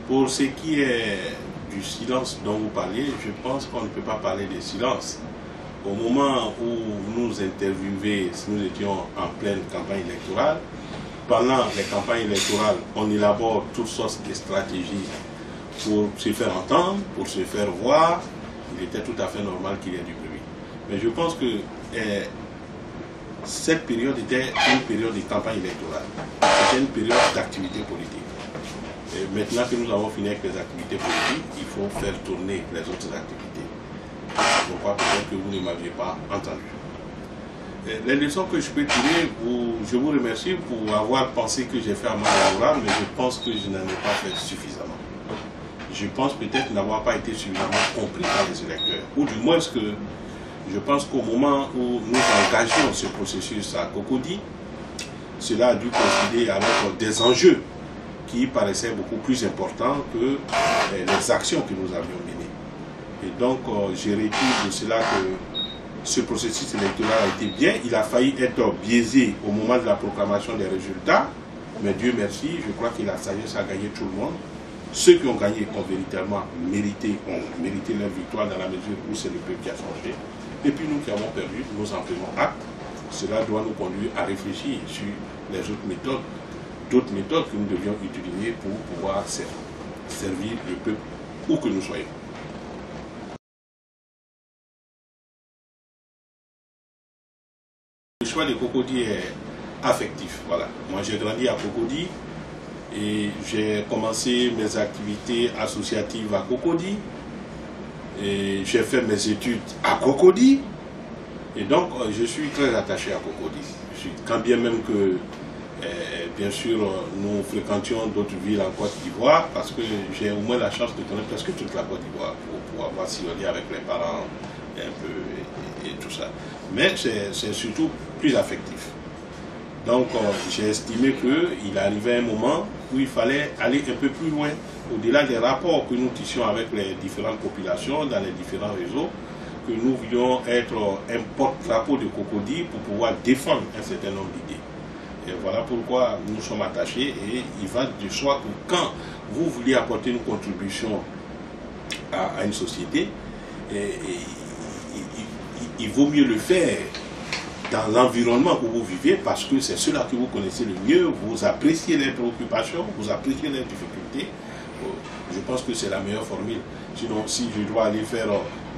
Pour ce qui est du silence dont vous parliez, je pense qu'on ne peut pas parler de silence. Au moment où nous interviewons, si nous étions en pleine campagne électorale, pendant les campagnes électorales, on élabore toutes sortes de stratégies pour se faire entendre, pour se faire voir. Il était tout à fait normal qu'il y ait du bruit. Mais je pense que cette période était une période de campagne électorale. C'était une période d'activité politique. Et maintenant que nous avons fini avec les activités politiques, il faut faire tourner les autres activités. Je crois peut-être que vous ne m'aviez pas entendu. Les leçons que je peux tirer, je vous remercie pour avoir pensé que j'ai fait un mal laboral, mais je pense que je n'en ai pas fait suffisamment. Je pense peut-être n'avoir pas été suffisamment compris par les électeurs. Ou du moins que je pense qu'au moment où nous engageons ce processus à Cocody, cela a dû coïncider avec des enjeux qui paraissaient beaucoup plus importants que les actions que nous avions menées. Et donc, j'ai retenu de cela que ce processus électoral a été bien. Il a failli être biaisé au moment de la proclamation des résultats, mais Dieu merci, je crois que la sagesse a gagné tout le monde. Ceux qui ont gagné ont véritablement mérité leur victoire dans la mesure où c'est le peuple qui a changé. Et puis nous qui avons perdu, nous en prenons acte. Cela doit nous conduire à réfléchir sur les autres méthodes, d'autres méthodes que nous devions utiliser pour pouvoir servir le peuple où que nous soyons. Le choix de Cocody est affectif. Voilà. Moi j'ai grandi à Cocody et j'ai commencé mes activités associatives à Cocody. Et j'ai fait mes études à Cocody. Et donc je suis très attaché à Cocody. Quand bien même que bien sûr nous fréquentions d'autres villes en Côte d'Ivoire, parce que j'ai au moins la chance de connaître presque toute la Côte d'Ivoire pour avoir sillonné avec les parents un peu et tout ça. Mais c'est surtout plus affectif. Donc j'ai estimé qu'il arrivait un moment où il fallait aller un peu plus loin, au-delà des rapports que nous tissions avec les différentes populations, dans les différents réseaux, que nous voulions être un porte-drapeau de Cocody pour pouvoir défendre un certain nombre d'idées. Et voilà pourquoi nous sommes attachés, et il va de soi que quand vous voulez apporter une contribution à une société, il vaut mieux le faire dans l'environnement où vous vivez, parce que c'est cela que vous connaissez le mieux, vous appréciez les préoccupations, vous appréciez les difficultés. Je pense que c'est la meilleure formule. Sinon, si je dois aller faire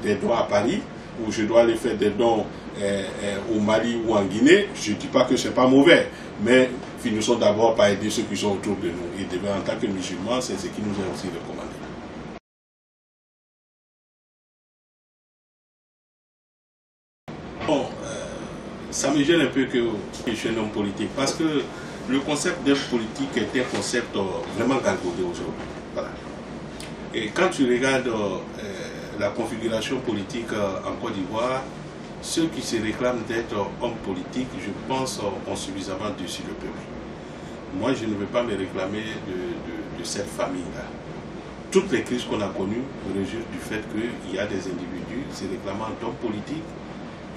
des dons à Paris, ou je dois aller faire des dons au Mali ou en Guinée, je ne dis pas que ce n'est pas mauvais, mais finissons d'abord par aider ceux qui sont autour de nous. Et en tant que musulmans, c'est ce qui nous est aussi recommandé. Bon, ça me gêne un peu que je suis un homme politique, parce que le concept d'homme politique est un concept vraiment galvaudé aujourd'hui. Voilà. Et quand tu regardes la configuration politique en Côte d'Ivoire, ceux qui se réclament d'être hommes politiques, je pense, ont suffisamment dessus le peuple. Moi, je ne veux pas me réclamer de cette famille-là. Toutes les crises qu'on a connues résultent du fait qu'il y a des individus se réclamant d'hommes politiques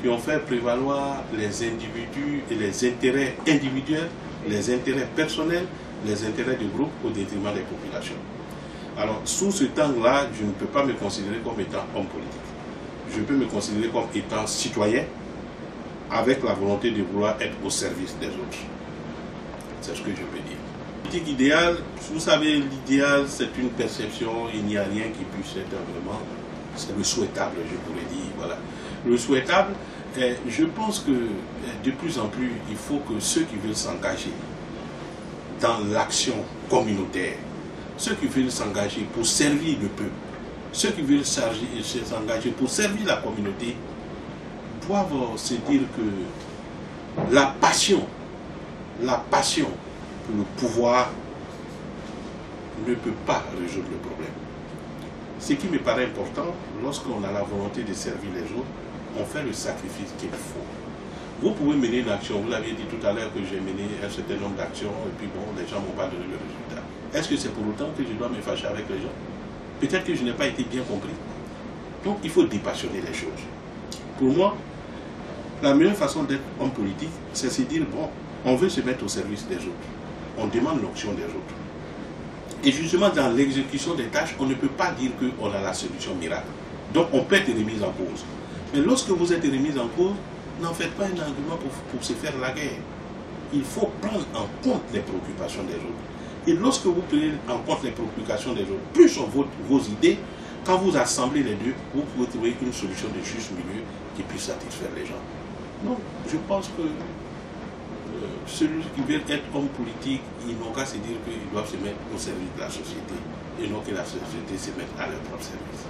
qui ont fait prévaloir les individus et les intérêts individuels, les intérêts personnels, les intérêts du groupe au détriment des populations. Alors, sous ce temps-là, je ne peux pas me considérer comme étant homme politique. Je peux me considérer comme étant citoyen avec la volonté de vouloir être au service des autres. C'est ce que je peux dire. Politique idéale, vous savez, l'idéal, c'est une perception, il n'y a rien qui puisse être vraiment, c'est le souhaitable, je pourrais dire. Voilà. Le souhaitable, je pense que de plus en plus, il faut que ceux qui veulent s'engager dans l'action communautaire, ceux qui veulent s'engager pour servir le peuple, ceux qui veulent s'engager pour servir la communauté, doivent se dire que la passion pour le pouvoir ne peut pas résoudre le problème. Ce qui me paraît important, lorsqu'on a la volonté de servir les autres, on fait le sacrifice qu'il faut. Vous pouvez mener une action, vous l'avez dit tout à l'heure que j'ai mené un certain nombre d'actions et puis bon, les gens ne m'ont pas donné le résultat. Est-ce que c'est pour autant que je dois me fâcher avec les gens? Peut-être que je n'ai pas été bien compris. Donc il faut dépassionner les choses. Pour moi, la meilleure façon d'être homme politique, c'est se dire, bon, on veut se mettre au service des autres. On demande l'option des autres. Et justement, dans l'exécution des tâches, on ne peut pas dire qu'on a la solution miracle. Donc, on peut être remis en cause. Mais lorsque vous êtes remis en cause, n'en faites pas un argument pour se faire la guerre. Il faut prendre en compte les préoccupations des autres. Et lorsque vous prenez en compte les préoccupations des autres, plus vos idées, quand vous assemblez les deux, vous pouvez trouver une solution de juste milieu qui puisse satisfaire les gens. Donc, je pense que celui qui veut être homme politique, ils n'ont qu'à se dire qu'ils doivent se mettre au service de la société et non que la société se mette à leur propre service.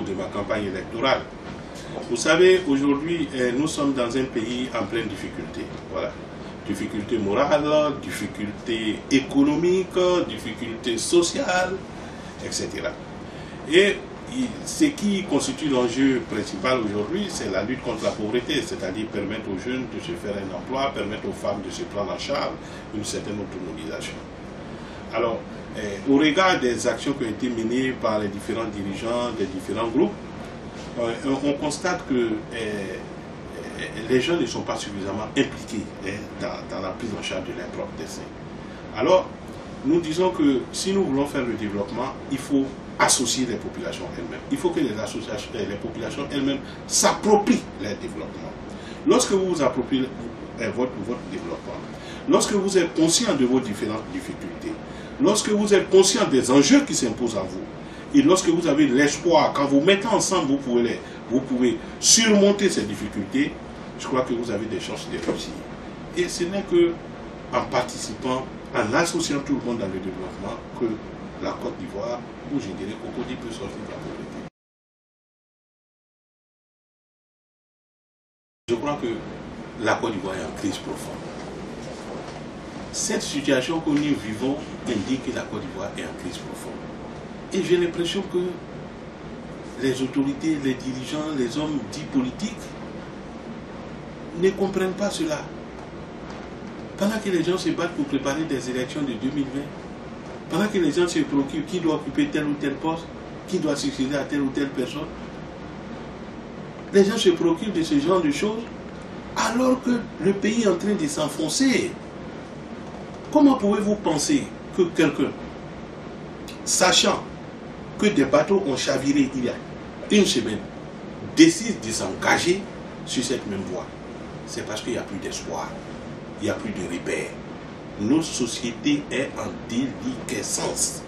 De ma campagne électorale. Vous savez, aujourd'hui, nous sommes dans un pays en pleine difficulté. Voilà. Difficultés morales, difficultés économiques, difficultés sociales, etc. Et ce qui constitue l'enjeu principal aujourd'hui, c'est la lutte contre la pauvreté, c'est-à-dire permettre aux jeunes de se faire un emploi, permettre aux femmes de se prendre en charge, une certaine autonomisation. Alors, au regard des actions qui ont été menées par les différents dirigeants des différents groupes, on constate que les gens ne sont pas suffisamment impliqués dans la prise en charge de leur propre destin. Alors, nous disons que si nous voulons faire le développement, il faut associer les populations elles-mêmes. Il faut que les populations elles-mêmes s'approprient leur développement. Lorsque vous vous appropriez votre développement, lorsque vous êtes conscient de vos différentes difficultés, lorsque vous êtes conscient des enjeux qui s'imposent à vous, et lorsque vous avez l'espoir, quand vous mettez ensemble, vous pouvez surmonter ces difficultés, je crois que vous avez des chances de réussir. Et ce n'est qu'en participant, en associant tout le monde dans le développement, que la Côte d'Ivoire, ou je dirais Cocody, peut sortir de la pauvreté. Je crois que la Côte d'Ivoire est en crise profonde. Cette situation que nous vivons indique que la Côte d'Ivoire est en crise profonde. Et j'ai l'impression que les autorités, les dirigeants, les hommes dits politiques ne comprennent pas cela. Pendant que les gens se battent pour préparer des élections de 2020, pendant que les gens se préoccupent qui doit occuper tel ou tel poste, qui doit succéder à telle ou telle personne, les gens se préoccupent de ce genre de choses alors que le pays est en train de s'enfoncer. Comment pouvez-vous penser que quelqu'un, sachant que des bateaux ont chaviré il y a une semaine, décide de s'engager sur cette même voie? C'est parce qu'il n'y a plus d'espoir, il n'y a plus de repères. Notre société est en déliquescence.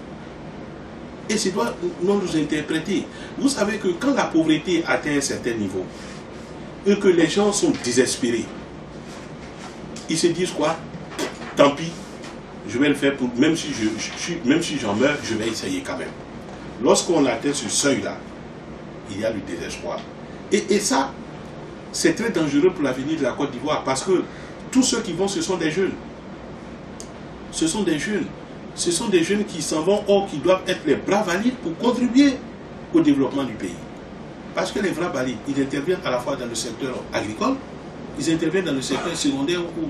Et c'est doit nous interpréter. Vous savez que quand la pauvreté atteint un certain niveau, et que les gens sont désespérés, ils se disent quoi? Tant pis, je vais le faire, même si j'en meurs, je vais essayer quand même. Lorsqu'on atteint ce seuil-là, il y a le désespoir. Et ça, c'est très dangereux pour l'avenir de la Côte d'Ivoire, parce que tous ceux qui vont, ce sont des jeunes. Ce sont des jeunes. Ce sont des jeunes qui s'en vont, or qui doivent être les bras valides pour contribuer au développement du pays. Parce que les bras valides, ils interviennent à la fois dans le secteur agricole, ils interviennent dans le secteur secondaire ou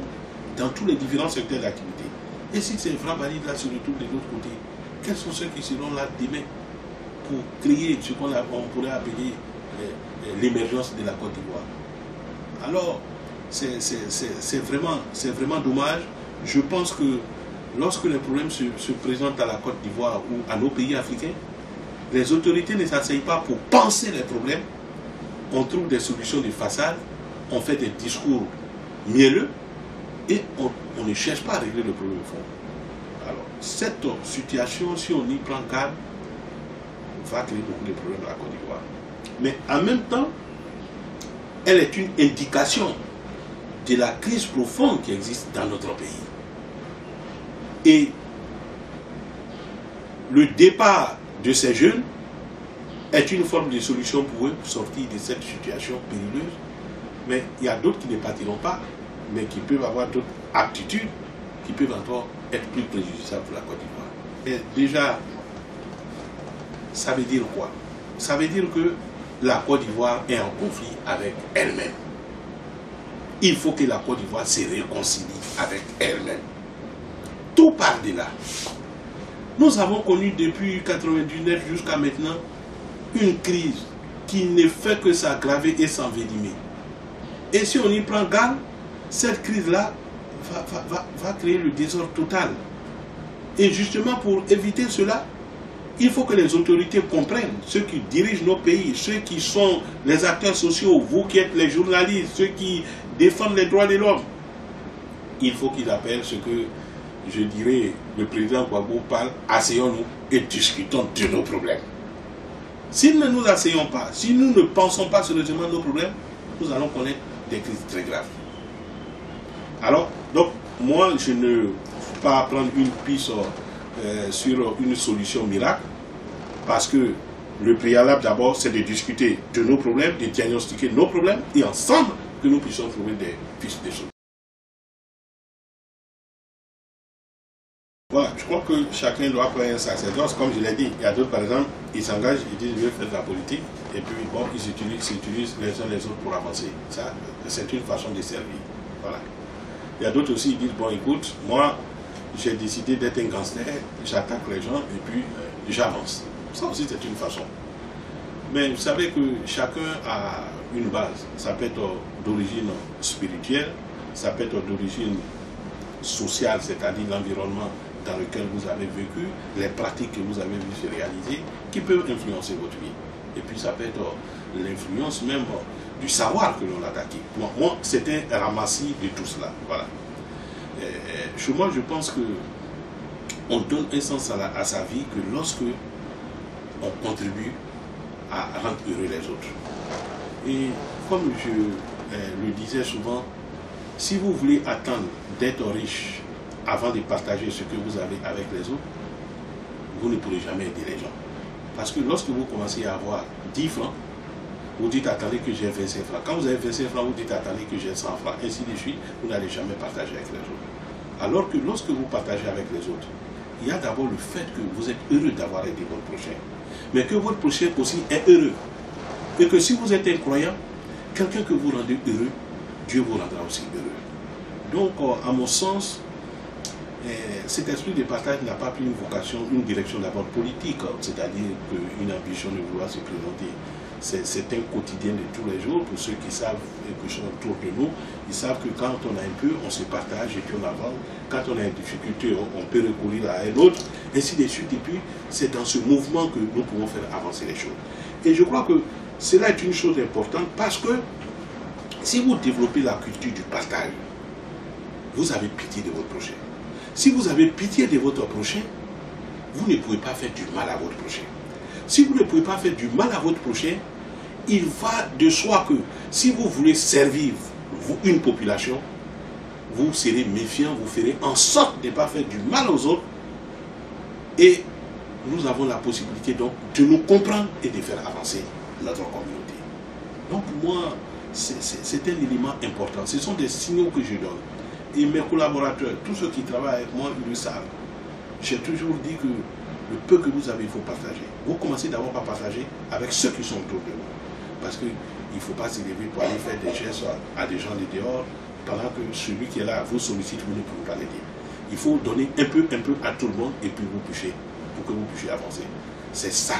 dans tous les différents secteurs d'activité. Et si ces bras valides-là se retrouvent de l'autre côté, quels sont ceux qui seront là demain pour créer ce qu'on pourrait appeler l'émergence de la Côte d'Ivoire? Alors, c'est vraiment dommage. Je pense que lorsque les problèmes se présentent à la Côte d'Ivoire ou à nos pays africains, les autorités ne s'asseyent pas pour penser les problèmes. On trouve des solutions de façade, on fait des discours mielleux et on ne cherche pas à régler le problème au fond. Alors, cette situation, si on y prend garde, va créer beaucoup de problèmes à la Côte d'Ivoire. Mais en même temps, elle est une indication de la crise profonde qui existe dans notre pays. Et le départ de ces jeunes est une forme de solution pour eux pour sortir de cette situation périlleuse. Mais il y a d'autres qui ne partiront pas, mais qui peuvent avoir d'autres aptitudes qui peuvent encore être plus préjudiciables pour la Côte d'Ivoire. Et déjà, ça veut dire quoi? Ça veut dire que la Côte d'Ivoire est en conflit avec elle-même. Il faut que la Côte d'Ivoire se réconcilie avec elle-même. Tout part de là. Nous avons connu depuis 1999 jusqu'à maintenant une crise qui ne fait que s'aggraver et s'envenimer. Et si on y prend garde, cette crise-là va créer le désordre total. Et justement, pour éviter cela, il faut que les autorités comprennent, ceux qui dirigent nos pays, ceux qui sont les acteurs sociaux, vous qui êtes les journalistes, ceux qui défendent les droits de l'homme. Il faut qu'ils appellent ce que, je dirais, le président Gbagbo parle, asseyons-nous et discutons de nos problèmes. Si nous ne nous asseyons pas, si nous ne pensons pas sérieusement nos problèmes, nous allons connaître des crises très graves. Alors, donc, moi, je ne veux pas prendre une piste sur une solution miracle, parce que le préalable d'abord, c'est de discuter de nos problèmes, de diagnostiquer nos problèmes, et ensemble, que nous puissions trouver des pistes de solutions. Voilà, je crois que chacun doit prendre un sacerdoce, comme je l'ai dit. Il y a d'autres, par exemple, ils s'engagent, ils disent, je vais faire de la politique, et puis, bon, ils s'utilisent les uns les autres pour avancer. Ça, c'est une façon de servir. Voilà. Il y a d'autres aussi, ils disent, bon, écoute, moi, j'ai décidé d'être un gangster, j'attaque les gens, et puis, j'avance. Ça aussi, c'est une façon. Mais vous savez que chacun a une base. Ça peut être d'origine spirituelle, ça peut être d'origine sociale, c'est-à-dire l'environnement dans lequel vous avez vécu, les pratiques que vous avez vues se réaliser, qui peuvent influencer votre vie. Et puis ça peut être l'influence même du savoir que l'on a acquis. Moi c'était un ramassis de tout cela. Voilà. Chez moi, je pense que on donne un sens à sa vie que lorsque on contribue à rendre heureux les autres. Et comme je le disais souvent, si vous voulez attendre d'être riche avant de partager ce que vous avez avec les autres, vous ne pourrez jamais aider les gens. Parce que lorsque vous commencez à avoir 10 francs, vous dites attendez que j'ai 25 francs. Quand vous avez 25 francs, vous dites attendez que j'ai 100 francs. Ainsi de suite, vous n'allez jamais partager avec les autres. Alors que lorsque vous partagez avec les autres, il y a d'abord le fait que vous êtes heureux d'avoir aidé votre prochain. Mais que votre prochain aussi est heureux. Et que si vous êtes un croyant, quelqu'un que vous rendez heureux, Dieu vous rendra aussi heureux. Donc, à mon sens, cet esprit de partage n'a pas pris une vocation, une direction d'abord politique, c'est-à-dire qu'une ambition de vouloir se présenter. C'est un quotidien de tous les jours. Pour ceux qui savent et qui sont autour de nous, ils savent que quand on a un peu, on se partage et puis on avance. Quand on a une difficulté, on peut recourir à un autre, ainsi de suite. Et puis, c'est dans ce mouvement que nous pouvons faire avancer les choses. Et je crois que cela est une chose importante parce que si vous développez la culture du partage, vous avez pitié de votre prochain. Si vous avez pitié de votre prochain, vous ne pouvez pas faire du mal à votre prochain. Si vous ne pouvez pas faire du mal à votre prochain, il va de soi que si vous voulez servir une population, vous serez méfiant, vous ferez en sorte de ne pas faire du mal aux autres. Et nous avons la possibilité donc de nous comprendre et de faire avancer notre communauté. Donc pour moi, c'est un élément important. Ce sont des signaux que je donne. Et mes collaborateurs, tous ceux qui travaillent avec moi, ils le savent. J'ai toujours dit que le peu que vous avez, il faut partager. Vous commencez d'abord par partager avec ceux qui sont autour de vous. Parce qu'il ne faut pas s'élever pour aller faire des gestes à des gens de dehors, pendant que celui qui est là vous sollicite, vous ne pouvez pas l'aider. Il faut donner un peu à tout le monde et puis vous puissiez, pour que vous puissiez avancer. C'est ça,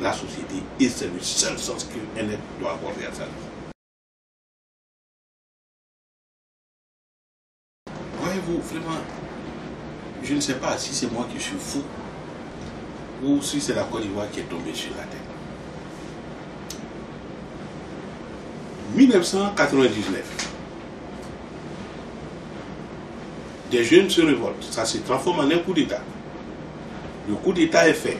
la société, et c'est le seul sens qu'un être doit accorder à ça. Voyez-vous, vraiment, je ne sais pas si c'est moi qui suis fou ou si c'est la Côte d'Ivoire qui est tombée sur la tête. 1999, des jeunes se révoltent, ça se transforme en un coup d'État. Le coup d'État est fait.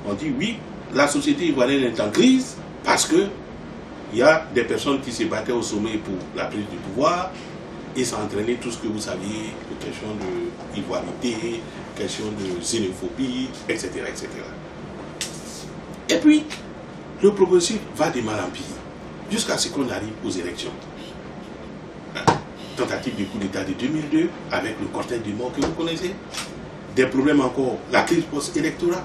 On dit oui, la société ivoirienne est en crise parce que il y a des personnes qui se battaient au sommet pour la prise du pouvoir et ça a entraîné tout ce que vous saviez, question de ivoirité, question de xénophobie, etc., etc. Et puis, le processus va de mal en pire, jusqu'à ce qu'on arrive aux élections. Tentative de coup d'État de 2002, avec le cortège de morts que vous connaissez, des problèmes encore, la crise post-électorale.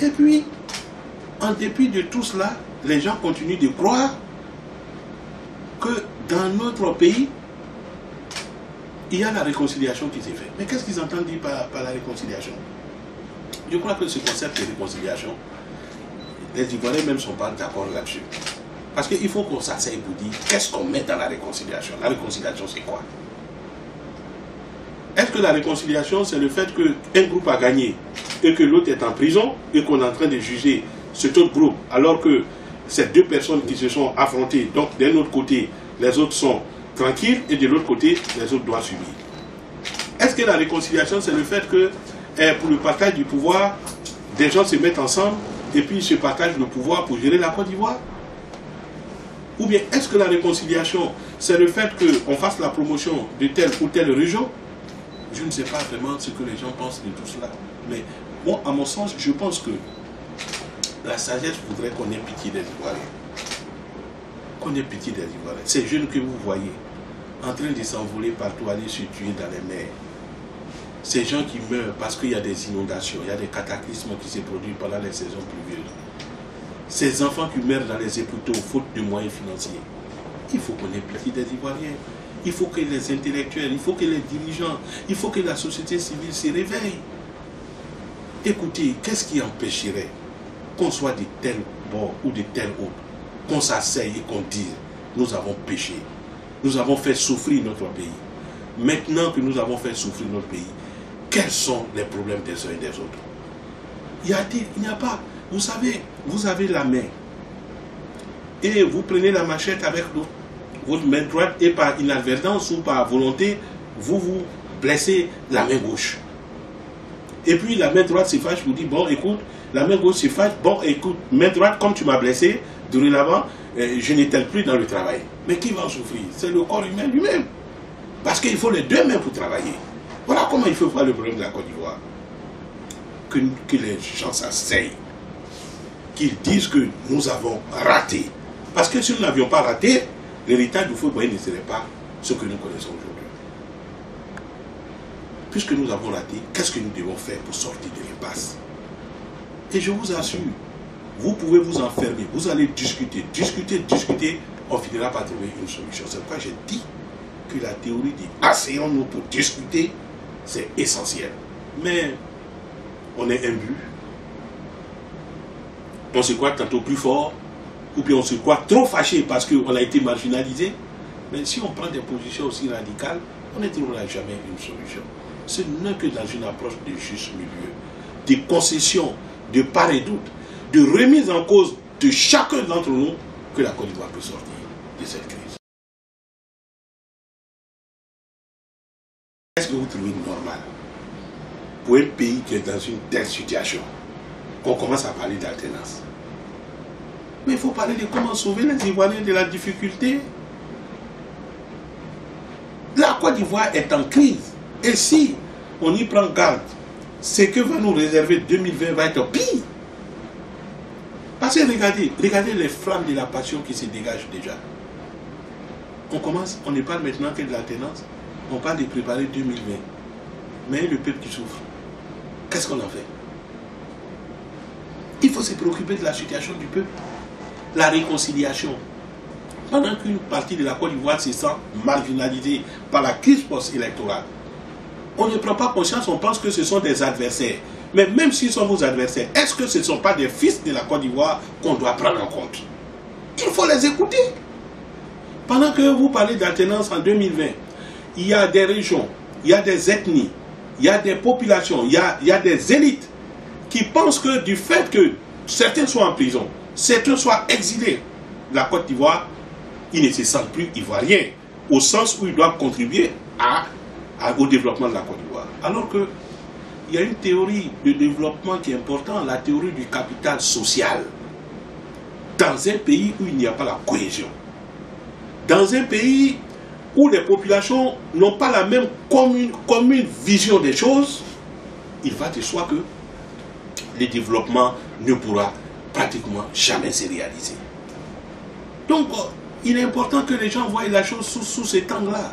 Et puis, en dépit de tout cela, les gens continuent de croire que dans notre pays, il y a la réconciliation qui s'est faite. Mais qu'est-ce qu'ils entendent dire par la réconciliation? Je crois que ce concept de réconciliation, les Ivoiriens même ne sont pas d'accord là-dessus. Parce qu'il faut qu'on s'asseye pour dire qu'est-ce qu'on met dans la réconciliation. La réconciliation, c'est quoi? Est-ce que la réconciliation, c'est le fait qu'un groupe a gagné et que l'autre est en prison et qu'on est en train de juger cet autre groupe, alors que ces deux personnes qui se sont affrontées, donc d'un autre côté, les autres sont tranquilles et de l'autre côté, les autres doivent subir? Est-ce que la réconciliation, c'est le fait que pour le partage du pouvoir, des gens se mettent ensemble et puis ils se partagent le pouvoir pour gérer la Côte d'Ivoire? Ou bien est-ce que la réconciliation, c'est le fait qu'on fasse la promotion de telle ou telle région? Je ne sais pas vraiment ce que les gens pensent de tout cela. Mais moi, à mon sens, je pense que la sagesse voudrait qu'on ait pitié des Ivoiriens. Qu'on ait pitié des Ivoiriens. Ces jeunes que vous voyez en train de s'envoler partout, aller se tuer dans les mers. Ces gens qui meurent parce qu'il y a des inondations, il y a des cataclysmes qui se produisent pendant les saisons pluvieuses. Ces enfants qui meurent dans les hôpitaux faute de moyens financiers. Il faut qu'on ait pitié des Ivoiriens. Il faut que les intellectuels, il faut que les dirigeants, il faut que la société civile se réveille. Écoutez, qu'est-ce qui empêcherait qu'on soit de tel bord ou de tel autre, qu'on s'asseye et qu'on dise, nous avons péché, nous avons fait souffrir notre pays. Maintenant que nous avons fait souffrir notre pays, quels sont les problèmes des uns et des autres? Il n'y a pas. Vous savez, vous avez la main et vous prenez la machette avec votre main droite et par inadvertance ou par volonté, vous vous blessez la main gauche. Et puis la main droite se fâche, vous dit, bon écoute, la main gauche se fâche, bon écoute, main droite, comme tu m'as blessé, dorénavant, je n'étais plus dans le travail. Mais qui va en souffrir? C'est le corps humain lui-même. Parce qu'il faut les deux mains pour travailler. Voilà comment il faut voir le problème de la Côte d'Ivoire. Que les gens s'asseyent, qu'ils disent que nous avons raté. Parce que si nous n'avions pas raté, l'héritage du Houphouët-Boigny ne serait pas ce que nous connaissons aujourd'hui. Puisque nous avons raté, qu'est-ce que nous devons faire pour sortir de l'impasse? Et je vous assure, vous pouvez vous enfermer, vous allez discuter, on finira par trouver une solution. C'est pourquoi j'ai dit que la théorie dit asseyons-nous pour discuter, c'est essentiel. Mais on est imbu, on se croit tantôt plus fort, ou bien on se croit trop fâché parce qu'on a été marginalisé. Mais si on prend des positions aussi radicales, on ne trouvera jamais une solution. Ce n'est que dans une approche de juste milieu, de concessions, de part et d'autre, de remise en cause de chacun d'entre nous, que la Côte d'Ivoire peut sortir de cette crise. Est-ce que vous trouvez normal pour un pays qui est dans une telle situation qu'on commence à parler d'alternance? Mais il faut parler de comment sauver les Ivoiriens de la difficulté. La Côte d'Ivoire est en crise. Et si on y prend garde, ce que va nous réserver 2020 va être pire. Parce que regardez les flammes de la passion qui se dégagent déjà. On commence, on ne parle maintenant que de l'alternance, on parle de préparer 2020. Mais le peuple qui souffre, qu'est-ce qu'on en fait? Il faut se préoccuper de la situation du peuple. La réconciliation. Pendant qu'une partie de la Côte d'Ivoire se sent marginalisée par la crise post-électorale, on ne prend pas conscience, on pense que ce sont des adversaires. Mais même s'ils sont vos adversaires, est-ce que ce ne sont pas des fils de la Côte d'Ivoire qu'on doit prendre en compte? Il faut les écouter. Pendant que vous parlez d'alternance en 2020, il y a des régions, il y a des ethnies, il y a des populations, il y a des élites qui pensent que du fait que certains soient en prison, certains soient exilés de la Côte d'Ivoire, ils ne se sentent plus ivoiriens, au sens où ils doivent contribuer au développement de la Côte d'Ivoire. Alors que il y a une théorie de développement qui est importante, la théorie du capital social. Dans un pays où il n'y a pas la cohésion, dans un pays où les populations n'ont pas la même commune vision des choses, il va de soi que le développement ne pourra pratiquement jamais se réaliser. Donc, il est important que les gens voient la chose sous cet angle-là.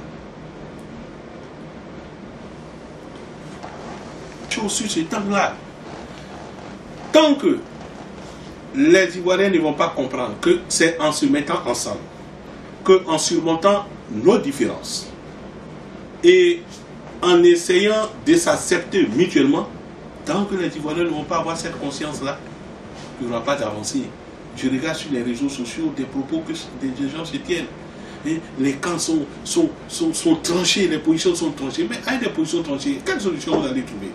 Sur cet angle-là. Tant que les Ivoiriens ne vont pas comprendre que c'est en se mettant ensemble, qu'en surmontant nos différences et en essayant de s'accepter mutuellement, tant que les Ivoiriens ne vont pas avoir cette conscience-là, il n'y aura pas d'avancée. Je regarde sur les réseaux sociaux des propos que des gens se tiennent. les camps sont tranchés, les positions sont tranchées. Mais avec des positions tranchées, quelle solution vous allez trouver?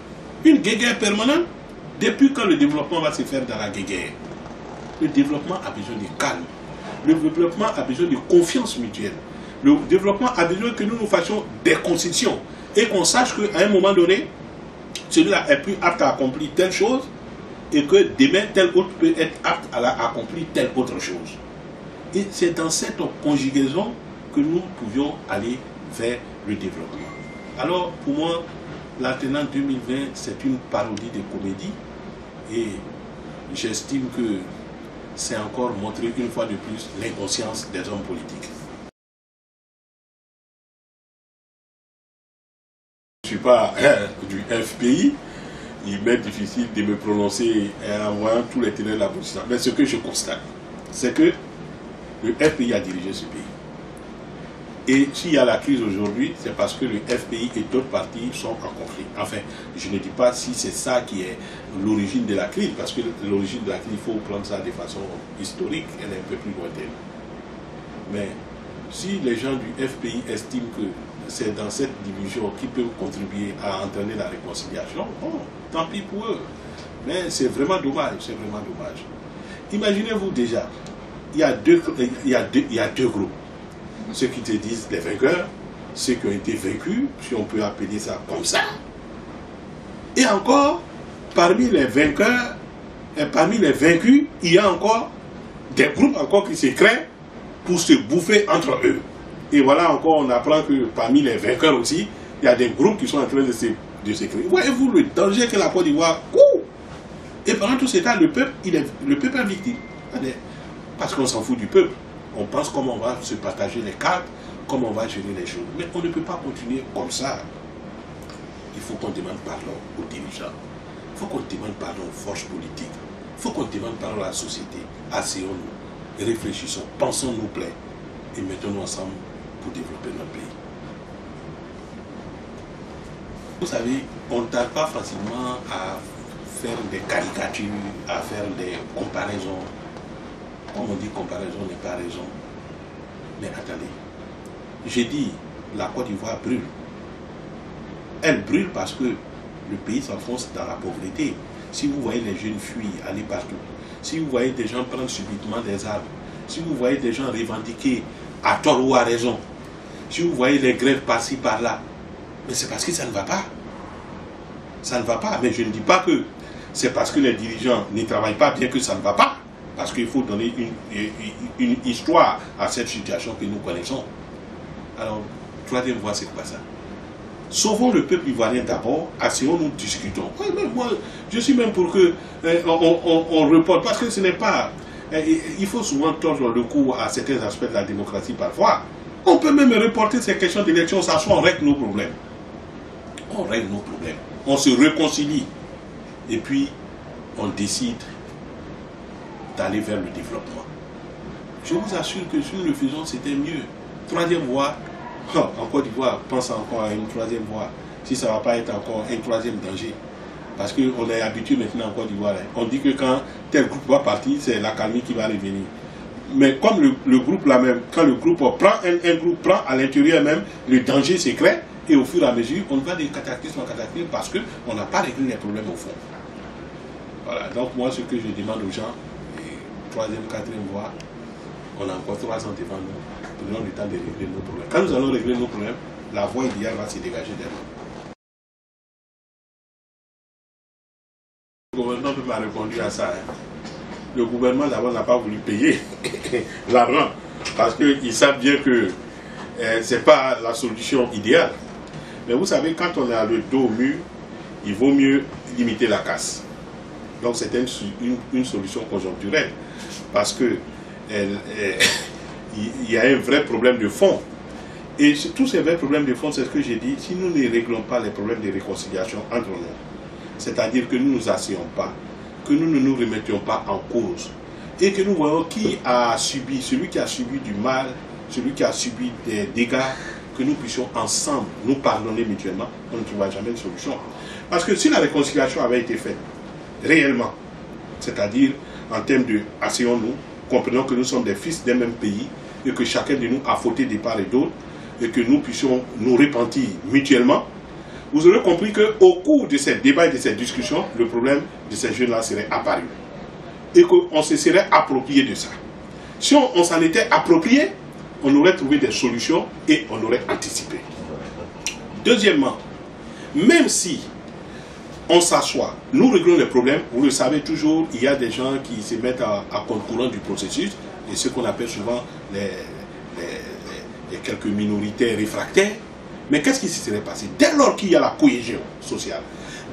Une guéguerre permanente? Depuis quand le développement va se faire dans la guéguerre? Le développement a besoin de calme. Le développement a besoin de confiance mutuelle. Le développement a besoin que nous nous fassions des concessions et qu'on sache qu'à un moment donné, celui-là est plus apte à accomplir telle chose et que demain, tel autre peut être apte à accomplir telle autre chose. Et c'est dans cette conjugaison que nous pouvions aller vers le développement. Alors, pour moi, l'Alternance 2020, c'est une parodie de comédie et j'estime que c'est encore montrer une fois de plus l'inconscience des hommes politiques. Je ne suis pas du FPI, il m'est difficile de me prononcer en voyant tous les ténèbres de la position. Mais ce que je constate, c'est que le FPI a dirigé ce pays. Et s'il y a la crise aujourd'hui, c'est parce que le FPI et d'autres partis sont en conflit. Enfin, je ne dis pas si c'est ça qui est l'origine de la crise, parce que l'origine de la crise, il faut prendre ça de façon historique, elle est un peu plus lointaine. Mais si les gens du FPI estiment que c'est dans cette division qui peut contribuer à entraîner la réconciliation, bon, tant pis pour eux. Mais c'est vraiment dommage, c'est vraiment dommage. Imaginez-vous déjà, il y a deux groupes. Ceux qui te disent les vainqueurs, ceux qui ont été vaincus, si on peut appeler ça comme ça. Et encore, parmi les vainqueurs et parmi les vaincus, il y a encore des groupes encore qui se créent pour se bouffer entre eux. Et voilà encore, on apprend que parmi les vainqueurs aussi, il y a des groupes qui sont en train de se créer. Voyez-vous le danger que la Côte d'Ivoire court? Et pendant tout ce temps, le peuple est victime. Parce qu'on s'en fout du peuple. On pense comment on va se partager les cartes, comment on va gérer les choses. Mais on ne peut pas continuer comme ça. Il faut qu'on demande pardon aux dirigeants. Il faut qu'on demande pardon aux forces politiques. Il faut qu'on demande pardon à la société. Asseyons-nous, réfléchissons, pensons-nous plein et mettons-nous ensemble pour développer notre pays. Vous savez, on ne tarde pas facilement à faire des caricatures, à faire des comparaisons. Comme on dit, comparaison n'est pas raison. Mais attendez, j'ai dit, la Côte d'Ivoire brûle. Elle brûle parce que le pays s'enfonce dans la pauvreté. Si vous voyez les jeunes fuir, aller partout, si vous voyez des gens prendre subitement des armes, si vous voyez des gens revendiquer à tort ou à raison, si vous voyez les grèves par-ci, par-là, mais c'est parce que ça ne va pas. Ça ne va pas. Mais je ne dis pas que c'est parce que les dirigeants ne travaillent pas bien que ça ne va pas. Parce qu'il faut donner une histoire à cette situation que nous connaissons. Alors, troisième voie, c'est quoi ça? Sauvons le peuple ivoirien d'abord, asseyons-nous, discutons. Ouais, mais moi, je suis même pour que on reporte, parce que ce n'est pas... il faut souvent tordre le cou à certains aspects de la démocratie parfois. On peut même reporter ces questions d'élection, ça soit on règle nos problèmes. On règle nos problèmes. On se réconcilie. Et puis, on décide d'aller vers le développement. Je vous assure que si nous le faisons, c'était mieux. Troisième voie, en Côte d'Ivoire, pense encore à une troisième voie. Si ça ne va pas être encore un troisième danger. Parce qu'on est habitué maintenant en Côte d'Ivoire. On dit que quand tel groupe va partir, c'est l'accalmie qui va revenir. Mais comme le groupe là même, quand le groupe prend, un groupe prend à l'intérieur même, le danger se crée. Et au fur et à mesure, on va de cataclysme en cataclysme parce qu'on n'a pas réglé les problèmes au fond. Voilà, donc moi ce que je demande aux gens, troisième, quatrième voie, on a encore 3 ans devant nous, prenons le temps de régler nos problèmes. Quand nous allons régler nos problèmes, la voie idéale va se dégager d'elle. Le gouvernement m'a répondu à ça. Le gouvernement d'abord n'a pas voulu payer l'argent parce qu'ils savent bien que ce n'est pas la solution idéale. Mais vous savez, quand on a le dos au mur, il vaut mieux limiter la casse. Donc c'est une solution conjoncturelle. Parce que il y a un vrai problème de fond. Et tous ces vrais problèmes de fond, c'est ce que j'ai dit, si nous ne réglons pas les problèmes de réconciliation entre nous, c'est-à-dire que nous ne nous asseyons pas, que nous ne nous remettions pas en cause, et que nous voyons qui a subi, celui qui a subi du mal, celui qui a subi des dégâts, que nous puissions ensemble nous pardonner mutuellement, on ne trouvera jamais de solution. Parce que si la réconciliation avait été faite réellement, c'est-à-dire en termes de asseyons-nous, comprenons que nous sommes des fils d'un même pays, et que chacun de nous a fauté de part et d'autre, et que nous puissions nous repentir mutuellement, vous aurez compris qu'au cours de ces débats et de ces discussions, le problème de ces jeunes-là serait apparu. Et qu'on se serait approprié de ça. Si on s'en était approprié, on aurait trouvé des solutions et on aurait anticipé. Deuxièmement, même si on s'assoit, nous réglons les problèmes, vous le savez toujours, il y a des gens qui se mettent à contre-courant du processus, et ce qu'on appelle souvent les quelques minorités réfractaires. Mais qu'est-ce qui se serait passé? Dès lors qu'il y a la cohésion sociale,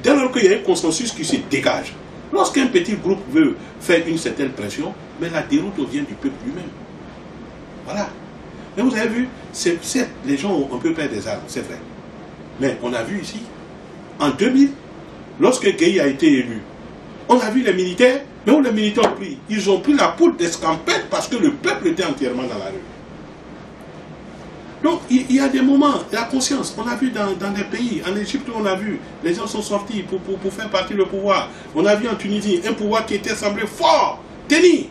dès lors qu'il y a un consensus qui se dégage, lorsqu'un petit groupe veut faire une certaine pression, mais la déroute vient du peuple lui-même. Voilà. Mais vous avez vu, les gens ont un peu peur des armes, c'est vrai. Mais on a vu ici, en 2000, lorsque Gueye a été élu, on a vu les militaires, mais où les militaires ont pris? Ils ont pris la poudre d'escampette parce que le peuple était entièrement dans la rue. Donc, il y a des moments, la conscience, on a vu dans des pays, en Égypte, on a vu, les gens sont sortis pour faire partie du pouvoir. On a vu en Tunisie, un pouvoir qui était semblé fort, tenu.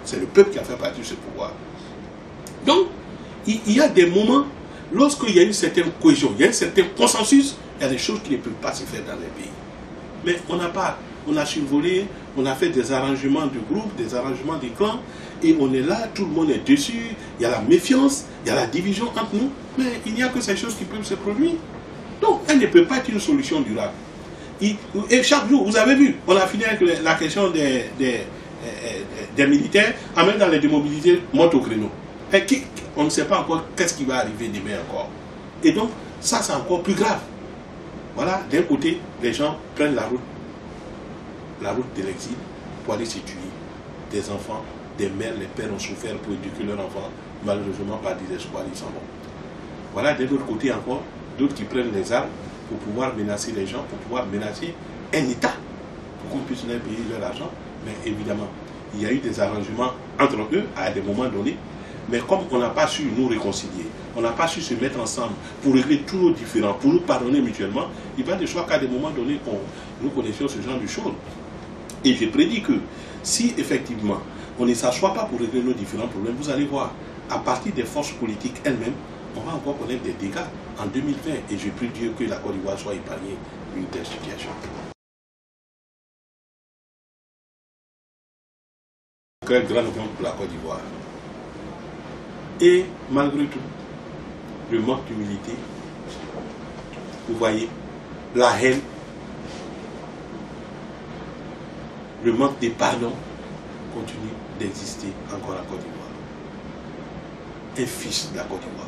C'est le peuple qui a fait partie de ce pouvoir. Donc, il y a des moments, lorsqu'il y a une certaine cohésion, il y a un certain consensus, il y a des choses qui ne peuvent pas se faire dans les pays. Mais on n'a pas, on a survolé, on a fait des arrangements de groupes, des arrangements de clans, et on est là, tout le monde est dessus, il y a la méfiance, il y a la division entre nous, mais il n'y a que ces choses qui peuvent se produire. Donc, elle ne peut pas être une solution durable. Et chaque jour, vous avez vu, on a fini avec la question des militaires, en même dans les démobilisés, montent au créneau. Et on ne sait pas encore qu'est-ce qui va arriver demain encore. Et donc, ça c'est encore plus grave. Voilà, d'un côté, les gens prennent la route de l'exil pour aller se tuer. Des enfants, des mères, les pères ont souffert pour éduquer leurs enfants, malheureusement par désespoir, ils s'en vont. Voilà, de l'autre côté encore, d'autres qui prennent les armes pour pouvoir menacer les gens, pour pouvoir menacer un État, pour qu'on puisse leur payer leur argent. Mais évidemment, il y a eu des arrangements entre eux à des moments donnés. Mais comme on n'a pas su nous réconcilier, on n'a pas su se mettre ensemble pour régler tous nos différends, pour nous pardonner mutuellement, il va de soi qu'à des moments donnés, nous connaissions ce genre de choses. Et je prédis que si effectivement on ne s'assoit pas pour régler nos différents problèmes, vous allez voir, à partir des forces politiques elles-mêmes, on va encore connaître des dégâts en 2020. Et je prie Dieu que la Côte d'Ivoire soit épargnée d'une telle situation. Quel grand exemple pour la Côte d'Ivoire. Et malgré tout, le manque d'humilité, vous voyez, la haine, le manque de pardon continue d'exister encore en Côte d'Ivoire. Un fils de la Côte d'Ivoire.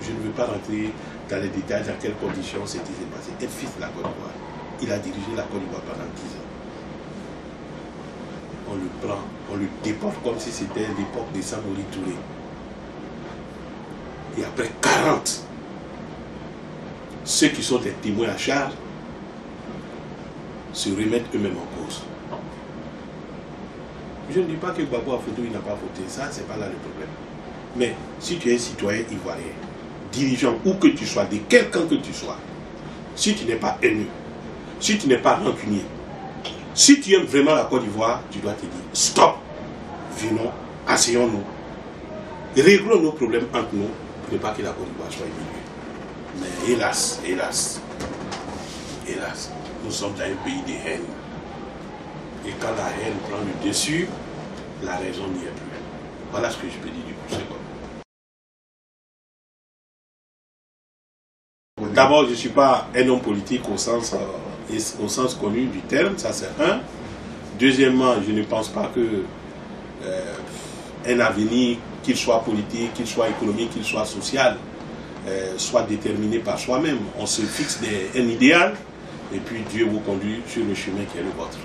Je ne veux pas rentrer dans les détails dans quelles conditions c'était passé. Un fils de la Côte d'Ivoire. Il a dirigé la Côte d'Ivoire pendant 10 ans. On le prend, on le déporte comme si c'était l'époque de Samori Touré. Et après 40, ceux qui sont des témoins à charge se remettent eux-mêmes en cause. Je ne dis pas que Gbagbo a fauté ou il n'a pas fauté, ça c'est pas là le problème. Mais si tu es un citoyen ivoirien, dirigeant où que tu sois, de quel camp que tu sois, si tu n'es pas haineux, si tu n'es pas rancunier, si tu aimes vraiment la Côte d'Ivoire, tu dois te dire stop, venons, asseyons-nous, réglons nos problèmes entre nous pour ne pas que la Côte d'Ivoire soit éliminée. Mais hélas, hélas, hélas, nous sommes dans un pays de haine. Et quand la haine prend le dessus, la raison n'y est plus. Voilà ce que je peux dire du coup, c'est bon. D'abord, je ne suis pas un homme politique au sens connu du terme, ça c'est un. Deuxièmement, je ne pense pas que un avenir, qu'il soit politique, qu'il soit économique, qu'il soit social, soit déterminé par soi-même. On se fixe un idéal et puis Dieu vous conduit sur le chemin qui est le vôtre.